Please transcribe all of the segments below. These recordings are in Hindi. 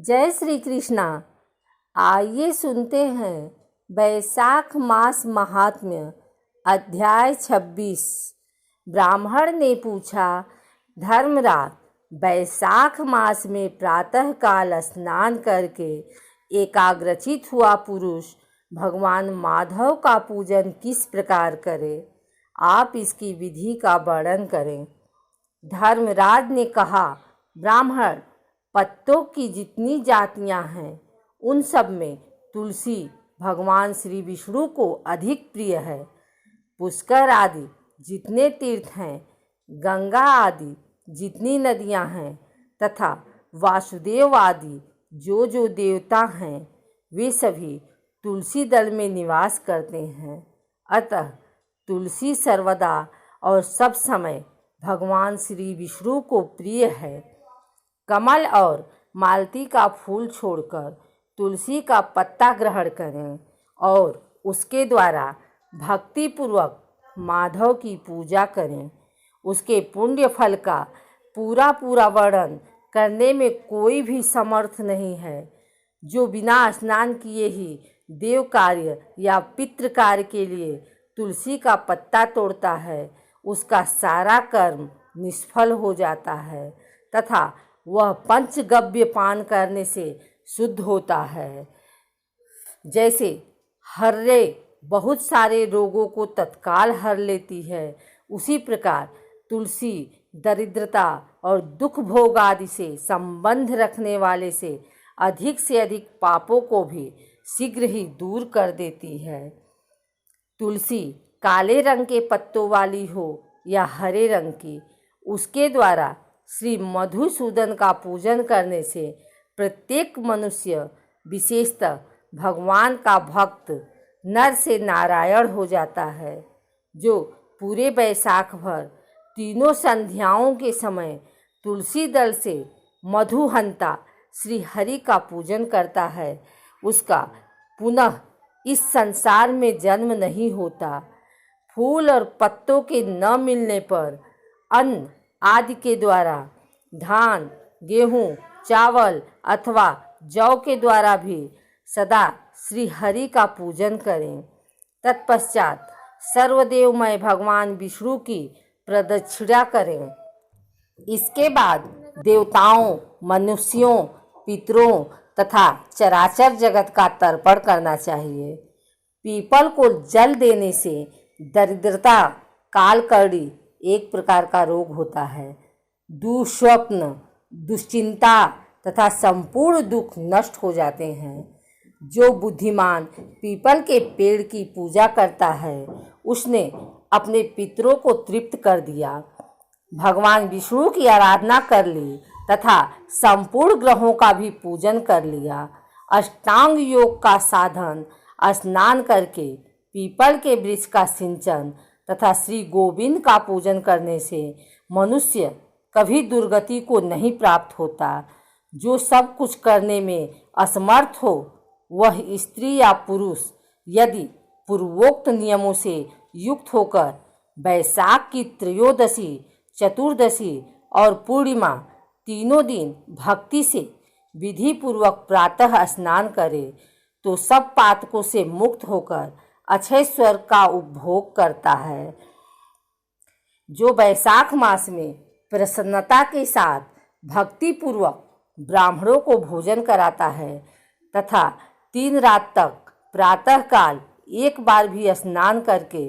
जय श्री कृष्णा। आइए सुनते हैं वैशाख मास महात्म्य। अध्याय 26। ब्राह्मण ने पूछा, धर्मराज, वैशाख मास में प्रातःकाल स्नान करके एकाग्रचित हुआ पुरुष भगवान माधव का पूजन किस प्रकार करे? आप इसकी विधि का वर्णन करें। धर्मराज ने कहा, ब्राह्मण, पत्तों की जितनी जातियां हैं उन सब में तुलसी भगवान श्री विष्णु को अधिक प्रिय है। पुष्कर आदि जितने तीर्थ हैं, गंगा आदि जितनी नदियां हैं तथा वासुदेव आदि जो देवता हैं, वे सभी तुलसी दल में निवास करते हैं। अतः तुलसी सर्वदा और सब समय भगवान श्री विष्णु को प्रिय है। कमल और मालती का फूल छोड़कर तुलसी का पत्ता ग्रहण करें और उसके द्वारा भक्तिपूर्वक माधव की पूजा करें। उसके पुण्य फल का पूरा वर्णन करने में कोई भी समर्थ नहीं है। जो बिना स्नान किए ही देव कार्य या पितृ कार्य के लिए तुलसी का पत्ता तोड़ता है, उसका सारा कर्म निष्फल हो जाता है तथा वह पंचगव्य पान करने से शुद्ध होता है। जैसे हर्रे बहुत सारे रोगों को तत्काल हर लेती है, उसी प्रकार तुलसी दरिद्रता और दुख भोग आदि से संबंध रखने वाले से अधिक पापों को भी शीघ्र ही दूर कर देती है। तुलसी काले रंग के पत्तों वाली हो या हरे रंग की, उसके द्वारा श्री मधुसूदन का पूजन करने से प्रत्येक मनुष्य, विशेषतः भगवान का भक्त, नर से नारायण हो जाता है। जो पूरे वैशाख भर तीनों संध्याओं के समय तुलसी दल से मधुहंता श्री हरि का पूजन करता है, उसका पुनः इस संसार में जन्म नहीं होता। फूल और पत्तों के न मिलने पर अन्न आदि के द्वारा, धान, गेहूं, चावल अथवा जौ के द्वारा भी सदा श्री हरि का पूजन करें। तत्पश्चात सर्वदेवमय भगवान विष्णु की प्रदक्षिणा करें। इसके बाद देवताओं, मनुष्यों, पितरों तथा चराचर जगत का तर्पण करना चाहिए। पीपल को जल देने से दरिद्रता, कालकर्णी एक प्रकार का रोग होता है। दुःस्वप्न, दुश्चिंता तथा संपूर्ण दुख नष्ट हो जाते हैं। जो बुद्धिमान पीपल के पेड़ की पूजा करता है, उसने अपने पितरों को तृप्त कर दिया, भगवान विष्णु की आराधना कर ली तथा संपूर्ण ग्रहों का भी पूजन कर लिया। अष्टांग योग का साधन स्नान करके, पीपल के वृक्ष का सिंचन तथा श्री गोविंद का पूजन करने से मनुष्य कभी दुर्गति को नहीं प्राप्त होता। जो सब कुछ करने में असमर्थ हो, वह स्त्री या पुरुष यदि पूर्वोक्त नियमों से युक्त होकर वैशाख की त्रयोदशी, चतुर्दशी और पूर्णिमा तीनों दिन भक्ति से विधि पूर्वक प्रातः स्नान करे, तो सब पातकों से मुक्त होकर अक्षय स्वर्ग का उपभोग करता है। जो वैशाख मास में प्रसन्नता के साथ भक्ति पूर्वक ब्राह्मणों को भोजन कराता है तथा 3 रात तक प्रातःकाल एक बार भी स्नान करके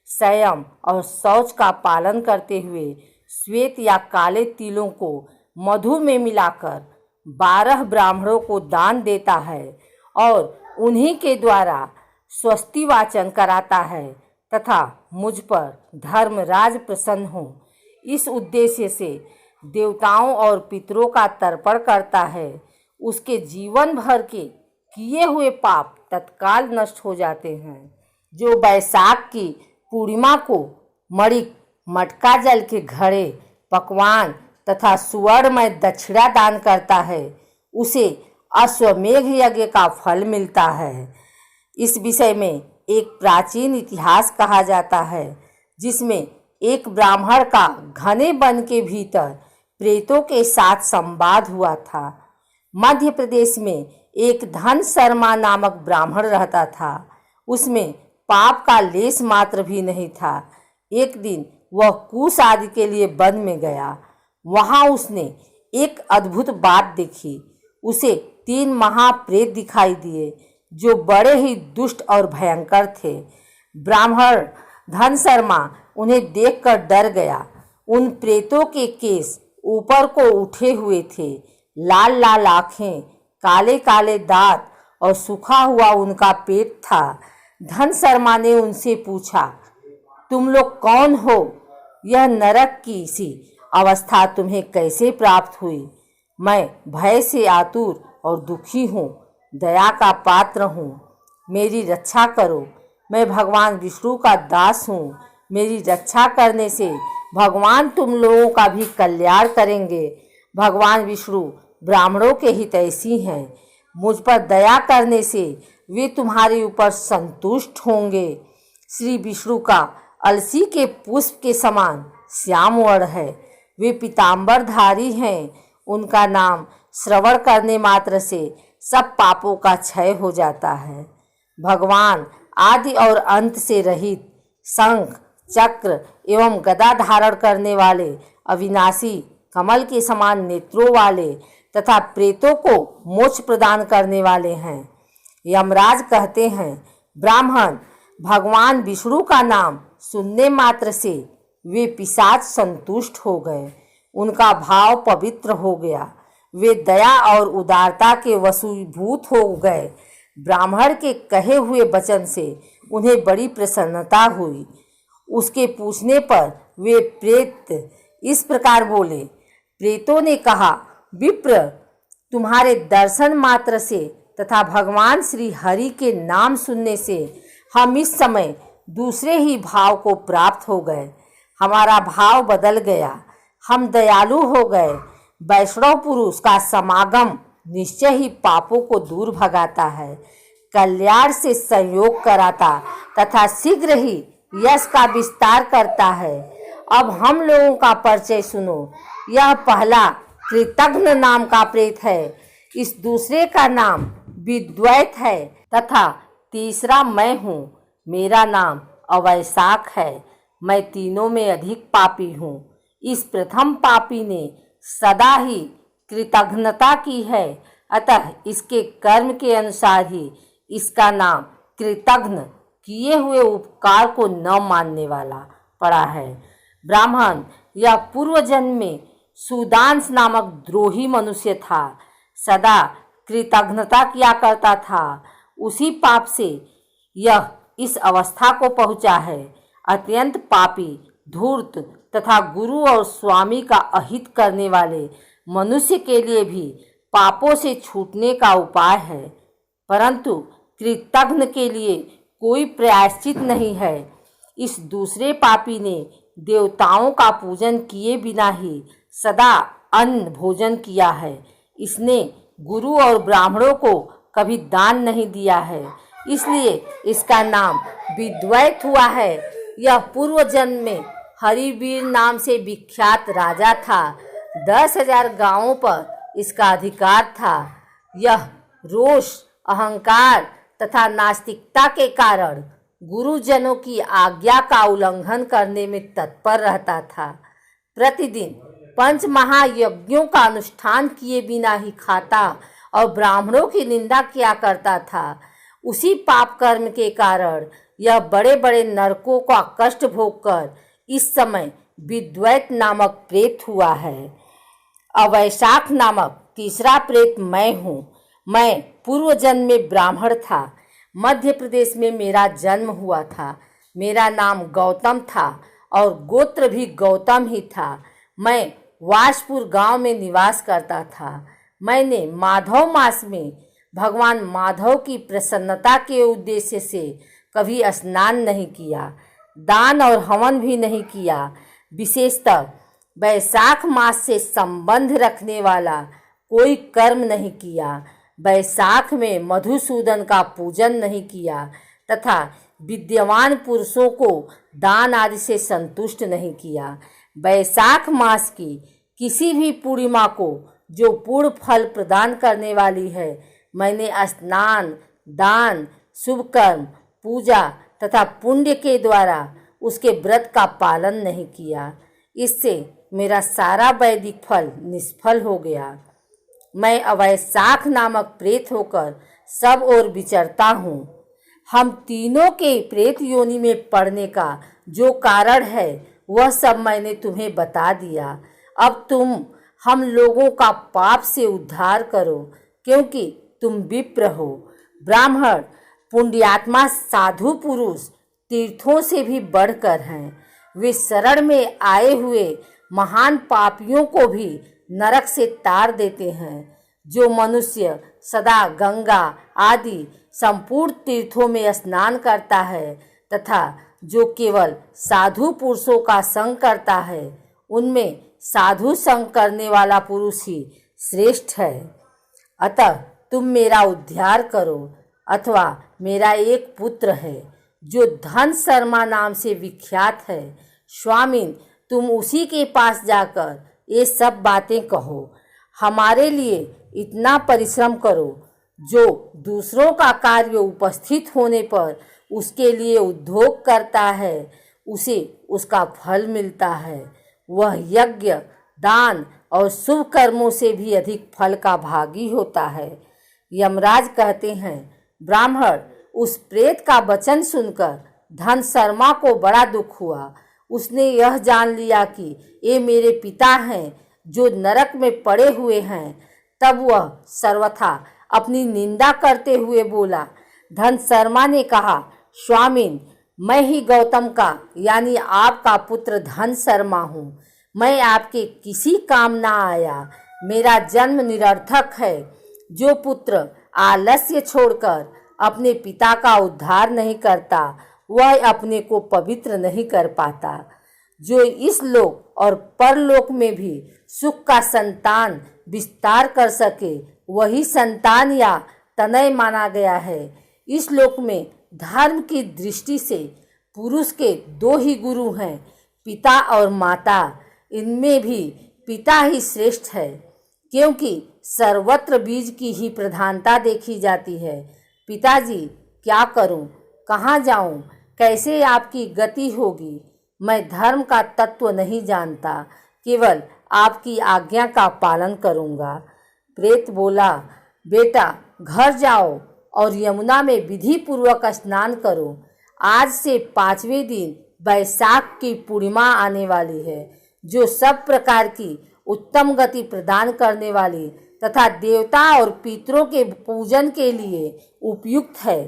संयम और शौच का पालन करते हुए श्वेत या काले तिलों को मधु में मिलाकर 12 ब्राह्मणों को दान देता है और उन्हीं के द्वारा स्वस्ति वाचन कराता है तथा मुझ पर धर्मराज प्रसन्न हो, इस उद्देश्य से देवताओं और पितरों का तर्पण करता है। उसके जीवन भर के किए हुए पाप तत्काल नष्ट हो जाते हैं। जो वैशाख की पूर्णिमा को मणिक, मटका जल के घड़े, पकवान तथा सुवर्णमय दक्षिणा दान करता है, उसे अश्वमेघ यज्ञ का फल मिलता है। इस विषय में एक प्राचीन इतिहास कहा जाता है, जिसमें एक ब्राह्मण का घने वन के भीतर प्रेतों के साथ संवाद हुआ था। मध्य प्रदेश में एक धन शर्मा नामक ब्राह्मण रहता था। उसमें पाप का लेश मात्र भी नहीं था। एक दिन वह कूश आदि के लिए वन में गया। वहां उसने एक अद्भुत बात देखी। उसे 3 महाप्रेत दिखाई दिए जो बड़े ही दुष्ट और भयंकर थे। ब्राह्मण धन शर्मा उन्हें देखकर डर गया। उन प्रेतों के केस ऊपर को उठे हुए थे, लाल लाल आंखें, काले काले दांत और सूखा हुआ उनका पेट था। धन शर्मा ने उनसे पूछा, तुम लोग कौन हो? यह नरक की सी अवस्था तुम्हें कैसे प्राप्त हुई? मैं भय से आतुर और दुखी हूँ, दया का पात्र हूँ, मेरी रक्षा करो। मैं भगवान विष्णु का दास हूँ। मेरी रक्षा करने से भगवान तुम लोगों का भी कल्याण करेंगे। भगवान विष्णु ब्राह्मणों के हितैषी हैं। मुझ पर दया करने से वे तुम्हारे ऊपर संतुष्ट होंगे। श्री विष्णु का अलसी के पुष्प के समान श्याम वर्ण है। वे पीताम्बरधारी हैं। उनका नाम श्रवण करने मात्र से सब पापों का क्षय हो जाता है। भगवान आदि और अंत से रहित, शंख चक्र एवं गदा धारण करने वाले, अविनाशी, कमल के समान नेत्रों वाले तथा प्रेतों को मोक्ष प्रदान करने वाले हैं। यमराज कहते हैं, ब्राह्मण भगवान विष्णु का नाम सुनने मात्र से वे पिशाच संतुष्ट हो गए। उनका भाव पवित्र हो गया। वे दया और उदारता के वशीभूत हो गए। ब्राह्मण के कहे हुए वचन से उन्हें बड़ी प्रसन्नता हुई। उसके पूछने पर वे प्रेत इस प्रकार बोले। प्रेतों ने कहा, विप्र, तुम्हारे दर्शन मात्र से तथा भगवान श्री हरि के नाम सुनने से हम इस समय दूसरे ही भाव को प्राप्त हो गए। हमारा भाव बदल गया। हम दयालु हो गए। वैष्णव पुरुष का समागम निश्चय ही पापों को दूर भगाता है, कल्याण से संयोग कराता तथा शीघ्र ही यश का विस्तार करता है। अब हम लोगों का परिचय सुनो। यह पहला कृतघ्न नाम का प्रेत है। इस दूसरे का नाम विद्वैत है तथा तीसरा मैं हूँ। मेरा नाम अवैशाख है। मैं तीनों में अधिक पापी हूँ। इस प्रथम पापी ने सदा ही कृतघ्नता की है, अतः इसके कर्म के अनुसार ही इसका नाम कृतघ्न, किए हुए उपकार को न मानने वाला पड़ा है। ब्राह्मण, यह पूर्व जन्म में सुदांश नामक द्रोही मनुष्य था। सदा कृतघ्नता किया करता था। उसी पाप से यह इस अवस्था को पहुंचा है। अत्यंत पापी, धूर्त तथा गुरु और स्वामी का अहित करने वाले मनुष्य के लिए भी पापों से छूटने का उपाय है, परंतु कृतघ्न के लिए कोई प्रायश्चित नहीं है। इस दूसरे पापी ने देवताओं का पूजन किए बिना ही सदा अन्न भोजन किया है। इसने गुरु और ब्राह्मणों को कभी दान नहीं दिया है, इसलिए इसका नाम विद्वैत हुआ है। यह पूर्व जन्म में हरिवीर नाम से विख्यात राजा था। 10,000 गांवों पर इसका अधिकार था। यह रोष, अहंकार तथा नास्तिकता के कारण गुरुजनों की आज्ञा का उल्लंघन करने में तत्पर रहता था। प्रतिदिन 5 महायज्ञों का अनुष्ठान किए बिना ही खाता और ब्राह्मणों की निंदा किया करता था। उसी पाप कर्म के कारण यह बड़े बड़े नरकों का कष्ट भोगकर इस समय विद्वैत नामक प्रेत हुआ है। अवैशाख नामक तीसरा प्रेत मैं हूँ। मैं पूर्व जन्म में ब्राह्मण था। मध्य प्रदेश में मेरा जन्म हुआ था। मेरा नाम गौतम था और गोत्र भी गौतम ही था। मैं वाशपुर गांव में निवास करता था। मैंने माधव मास में भगवान माधव की प्रसन्नता के उद्देश्य से कभी स्नान नहीं किया, दान और हवन भी नहीं किया। विशेषतः वैशाख मास से संबंध रखने वाला कोई कर्म नहीं किया। वैशाख में मधुसूदन का पूजन नहीं किया तथा विद्यमान पुरुषों को दान आदि से संतुष्ट नहीं किया। वैशाख मास की किसी भी पूर्णिमा को जो पूर्ण फल प्रदान करने वाली है। मैंने स्नान, दान, शुभ कर्म, पूजा तथा पुण्य के द्वारा उसके व्रत का पालन नहीं किया। इससे मेरा सारा वैदिक फल निष्फल हो गया। मैं अवैशाख नामक प्रेत होकर सब ओर विचरता हूँ। हम तीनों के प्रेत योनि में पड़ने का जो कारण है वह सब मैंने तुम्हें बता दिया। अब तुम हम लोगों का पाप से उद्धार करो, क्योंकि तुम विप्र हो। ब्राह्मण पुण्यात्मा साधु पुरुष तीर्थों से भी बढ़कर हैं। वे शरण में आए हुए महान पापियों को भी नरक से तार देते हैं। जो मनुष्य सदा गंगा आदि संपूर्ण तीर्थों में स्नान करता है तथा जो केवल साधु पुरुषों का संग करता है, उनमें साधु संग करने वाला पुरुष ही श्रेष्ठ है। अतः तुम मेरा उद्धार करो। अथवा मेरा एक पुत्र है जो धन शर्मा नाम से विख्यात है। स्वामिन, तुम उसी के पास जाकर ये सब बातें कहो। हमारे लिए इतना परिश्रम करो जो दूसरों का कार्य उपस्थित होने पर उसके लिए उद्योग करता है, उसे उसका फल मिलता है। वह यज्ञ, दान और शुभ कर्मों से भी अधिक फल का भागी होता है। यमराज कहते हैं, ब्राह्मण, उस प्रेत का वचन सुनकर धन शर्मा को बड़ा दुख हुआ। उसने यह जान लिया कि ये मेरे पिता हैं जो नरक में पड़े हुए हैं। तब वह सर्वथा अपनी निंदा करते हुए बोला। धन शर्मा ने कहा, स्वामिन, मैं ही गौतम का यानी आपका पुत्र धन शर्मा हूँ। मैं आपके किसी काम ना आया। मेरा जन्म निरर्थक है। जो पुत्र आलस्य छोड़कर अपने पिता का उद्धार नहीं करता, वह अपने को पवित्र नहीं कर पाता। जो इस लोक और परलोक में भी सुख का संतान विस्तार कर सके, वही संतान या तनय माना गया है। इस लोक में धर्म की दृष्टि से पुरुष के दो ही गुरु हैं, पिता और माता। इनमें भी पिता ही श्रेष्ठ है, क्योंकि सर्वत्र बीज की ही प्रधानता देखी जाती है। पिताजी, क्या करूं, कहाँ जाऊं, कैसे आपकी गति होगी? मैं धर्म का तत्व नहीं जानता, केवल आपकी आज्ञा का पालन करूंगा। प्रेत बोला, बेटा, घर जाओ और यमुना में विधि पूर्वक स्नान करो। आज से 5वें दिन वैशाख की पूर्णिमा आने वाली है, जो सब प्रकार की उत्तम गति प्रदान करने वाली तथा देवता और पितरों के पूजन के लिए उपयुक्त है।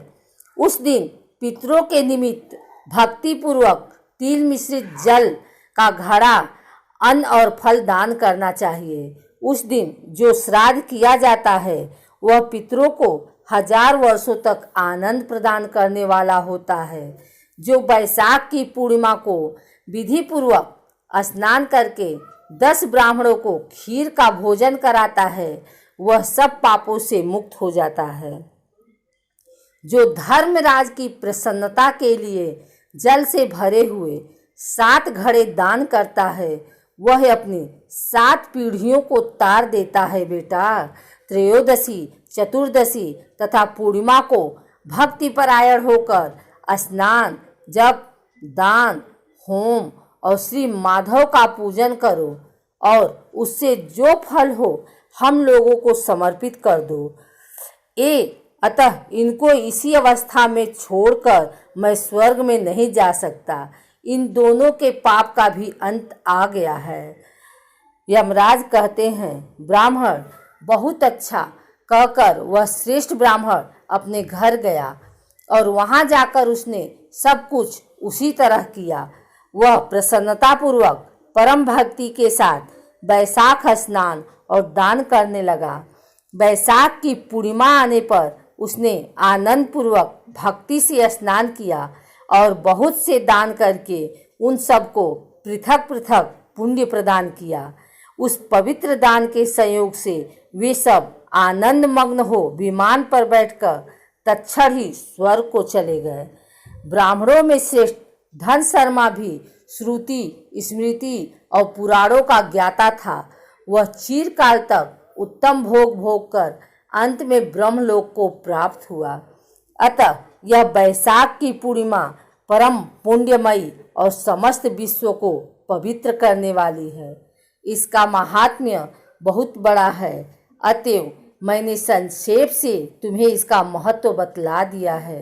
उस दिन पितरों के निमित्त भक्ति पूर्वक तिल मिश्रित जल का घड़ा, अन्न और फल दान करना चाहिए। उस दिन जो श्राद्ध किया जाता है वह पितरों को 1000 वर्षों तक आनंद प्रदान करने वाला होता है। जो वैशाख की पूर्णिमा को विधि पूर्वक स्नान करके 10 ब्राह्मणों को खीर का भोजन कराता है, वह सब पापों से मुक्त हो जाता है। जो धर्मराज की प्रसन्नता के लिए जल से भरे हुए 7 घड़े दान करता है, वह अपनी 7 पीढ़ियों को तार देता है। बेटा, त्रयोदशी, चतुर्दशी तथा पूर्णिमा को भक्ति परायण होकर स्नान, जप, दान, होम और श्री माधव का पूजन करो और उससे जो फल हो हम लोगों को समर्पित कर दो। अतः इनको इसी अवस्था में छोड़कर मैं स्वर्ग में नहीं जा सकता। इन दोनों के पाप का भी अंत आ गया है। यमराज कहते हैं, ब्राह्मण, बहुत अच्छा कहकर वह श्रेष्ठ ब्राह्मण अपने घर गया और वहां जाकर उसने सब कुछ उसी तरह किया। वह प्रसन्नतापूर्वक परम भक्ति के साथ वैशाख स्नान और दान करने लगा। वैशाख की पूर्णिमा आने पर उसने आनंद पूर्वक भक्ति से स्नान किया और बहुत से दान करके उन सबको पृथक पृथक पुण्य प्रदान किया। उस पवित्र दान के संयोग से वे सब आनंद मग्न हो विमान पर बैठकर तत्क्षण ही स्वर्ग को चले गए। ब्राह्मणों में श्रेष्ठ धन शर्मा भी श्रुति, स्मृति और पुराणों का ज्ञाता था। वह चिरकाल तक उत्तम भोग भोग कर अंत में ब्रह्मलोक को प्राप्त हुआ। अतः यह वैशाख की पूर्णिमा परम पुण्यमयी और समस्त विश्व को पवित्र करने वाली है। इसका महात्म्य बहुत बड़ा है, अतएव मैंने संक्षेप से तुम्हें इसका महत्व बतला दिया है।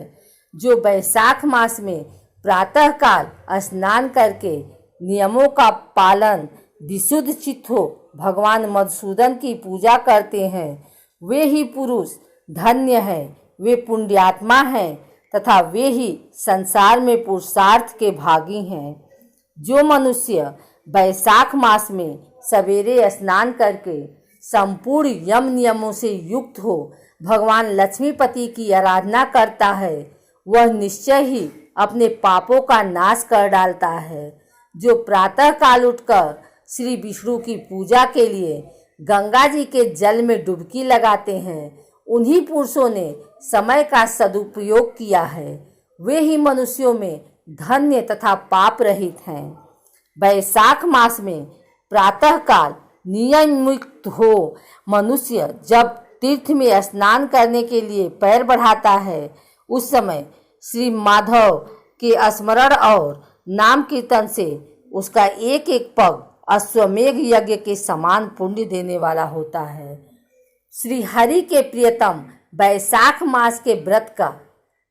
जो वैशाख मास में प्रातःकाल स्नान करके नियमों का पालन विशुद्ध चित्त हो भगवान मधुसूदन की पूजा करते हैं, वे ही पुरुष धन्य हैं, वे पुण्यात्मा हैं तथा वे ही संसार में पुरुषार्थ के भागी हैं। जो मनुष्य वैशाख मास में सवेरे स्नान करके संपूर्ण यम नियमों से युक्त हो भगवान लक्ष्मीपति की आराधना करता है, वह निश्चय ही अपने पापों का नाश कर डालता है। जो प्रातः काल उठकर श्री विष्णु की पूजा के लिए गंगा जी के जल में डुबकी लगाते हैं, उन्हीं पुरुषों ने समय का सदुपयोग किया है, वे ही मनुष्यों में धन्य तथा पाप रहित हैं। वैशाख मास में प्रातःकाल नियमयुक्त हो मनुष्य जब तीर्थ में स्नान करने के लिए पैर बढ़ाता है, उस समय श्री माधव के स्मरण और नाम कीर्तन से उसका एक एक पग अश्वमेघ यज्ञ के समान पुण्य देने वाला होता है। श्री हरि के प्रियतम वैशाख मास के व्रत का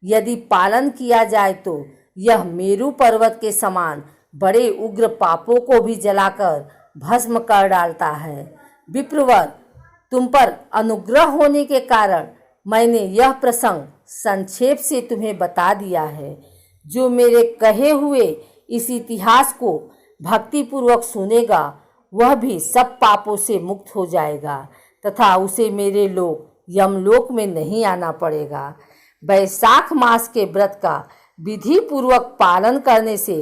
यदि पालन किया जाए तो यह मेरु पर्वत के समान बड़े उग्र पापों को भी जलाकर भस्म कर डालता है। विप्रवर, तुम पर अनुग्रह होने के कारण मैंने यह प्रसंग संक्षेप से तुम्हें बता दिया है। जो मेरे कहे हुए इस इतिहास को भक्तिपूर्वक सुनेगा वह भी सब पापों से मुक्त हो जाएगा तथा उसे मेरे लोक यमलोक में नहीं आना पड़ेगा। वैशाख मास के व्रत का विधि पूर्वक पालन करने से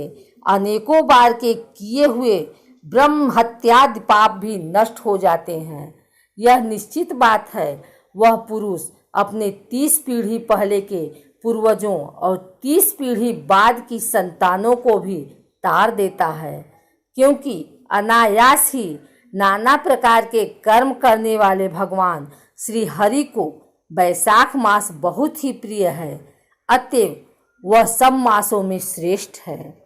अनेकों बार के किए हुए ब्रह्म हत्यादि पाप भी नष्ट हो जाते हैं। यह निश्चित बात है, वह पुरुष अपने 30 पीढ़ी पहले के पूर्वजों और 30 पीढ़ी बाद की संतानों को भी तार देता है, क्योंकि अनायास ही नाना प्रकार के कर्म करने वाले भगवान श्री हरि को वैशाख मास बहुत ही प्रिय है, अतएव वह सब मासों में श्रेष्ठ है।